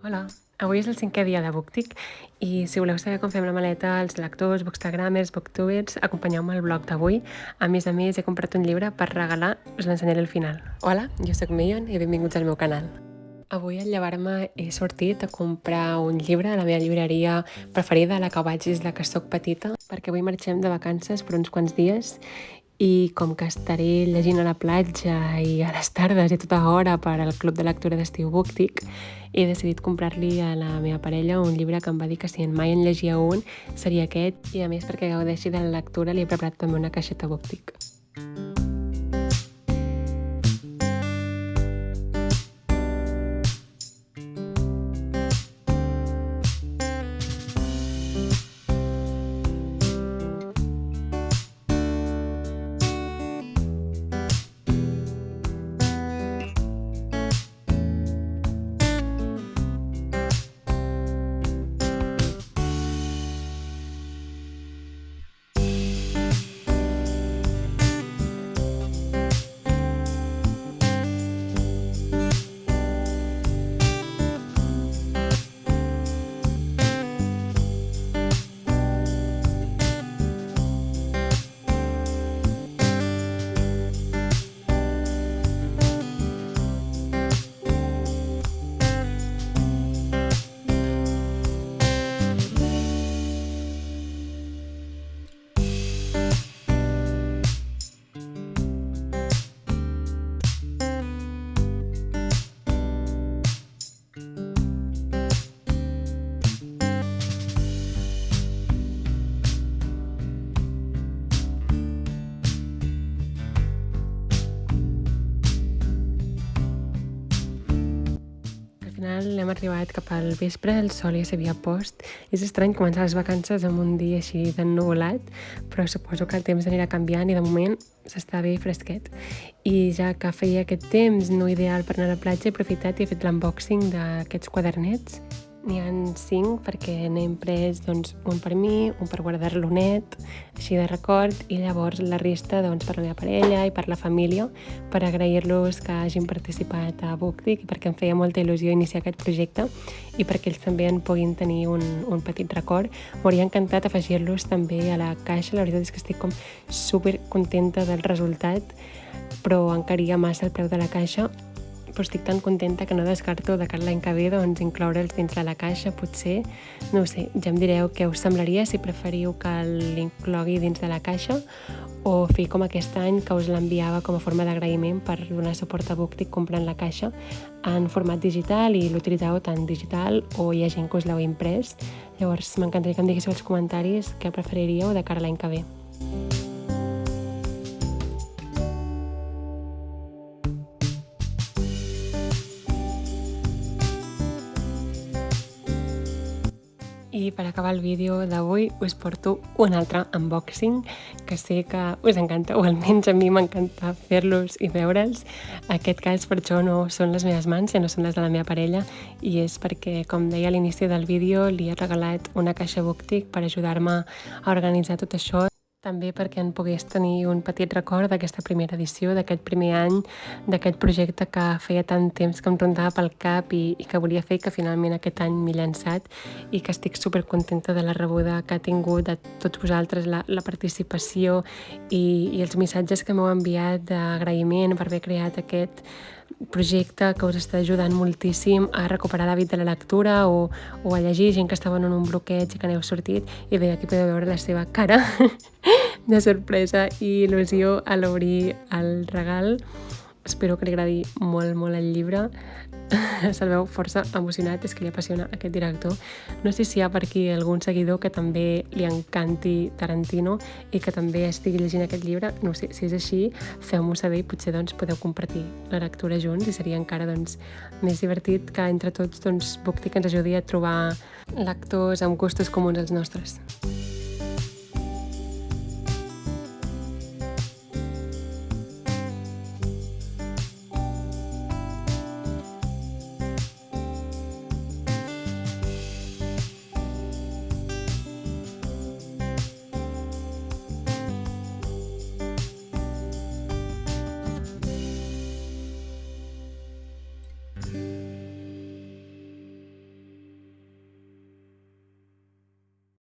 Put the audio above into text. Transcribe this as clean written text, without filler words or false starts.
Hola, avui és el 5è dia de BookTic i si voleu saber com fem la maleta, els lectors, bookstagramers, booktubers, acompanyeu-me al blog d'avui. A més, he comprat un llibre per regalar, us l'ensenyaré al final. Hola, jo sóc Meyon i benvinguts al meu canal. Avui al llevar-me he sortit a comprar un llibre a la meva llibreria preferida, la que vaig des de que soc petita, perquè avui marxem de vacances per uns quants dies i com que estaré llegint a la platja i a les tardes i tota hora per al club de lectura d'estiu BookTic, he decidit comprar-li a la meva parella un llibre que em va dir que si mai en llegia un seria aquest, i a més perquè gaudeixi de la lectura li he preparat també una caixeta BookTic. Al final hem arribat cap al vespre, el sol ja s'havia post. És estrany començar les vacances amb un dia així d'ennuvolat, però suposo que el temps anirà canviant i de moment s'està bé fresquet. I ja que feia aquest temps no ideal per anar a la platja, he aprofitat i he fet l'unboxing d'aquests quadernets. N'hi ha 5 perquè n'hem pres un per mi, un per guardar-lo net, així de record, i llavors la resta per la meva parella i per la família, per agrair-los que hagin participat a BookTic i perquè em feia molta il·lusió iniciar aquest projecte i perquè ells també en puguin tenir un petit record. M'hauria encantat afegir-los també a la caixa, la veritat és que estic com super contenta del resultat, però encaria massa el preu de la caixa. Però estic tan contenta que no descarto de cara l'any que ve incloure'ls dins de la caixa, potser. No ho sé, ja em direu què us semblaria, si preferiu que l'inclogui dins de la caixa o fer com aquest any, que us l'enviava com a forma d'agraïment per donar suport a BookTic comprant la caixa en format digital i l'utilitzeu tant digital o hi ha gent que us l'heu imprès. Llavors m'encantaria que em diguéssiu als comentaris què preferiríeu de cara l'any que ve. I per acabar el vídeo d'avui us porto un altre unboxing que sé que us encanta, o almenys a mi m'encanta fer-los i veure'ls. En aquest cas per això no són les meves mans, sinó són les de la meva parella, i és perquè, com deia a l'inici del vídeo, li he regalat una caixa BookTic per ajudar-me a organitzar tot això. També perquè en pogués tenir un petit record d'aquesta primera edició, d'aquest primer any, d'aquest projecte que feia tant temps que em rondava pel cap i que volia fer, que finalment aquest any m'he llançat, i que estic supercontenta de la rebuda que ha tingut de tots vosaltres, la participació i els missatges que m'heu enviat d'agraïment per haver creat aquest projecte que us està ajudant moltíssim a recuperar l'hàbit de la lectura o a llegir, gent que estava en un bloqueig i que n'heu sortit. I bé, aquí podeu veure la seva cara de sorpresa i il·lusió a l'obrir el regal. Espero que li agradi molt, molt el llibre. Se'l veu força emocionat, és que li apassiona aquest director. No sé si hi ha per aquí algun seguidor que també li encanti Tarantino i que també estigui llegint aquest llibre. No sé, si és així, feu-m'ho saber i potser podeu compartir la lectura junts i seria encara més divertit que entre tots BookTic ens ajudi a trobar lectors amb gustos comuns als nostres.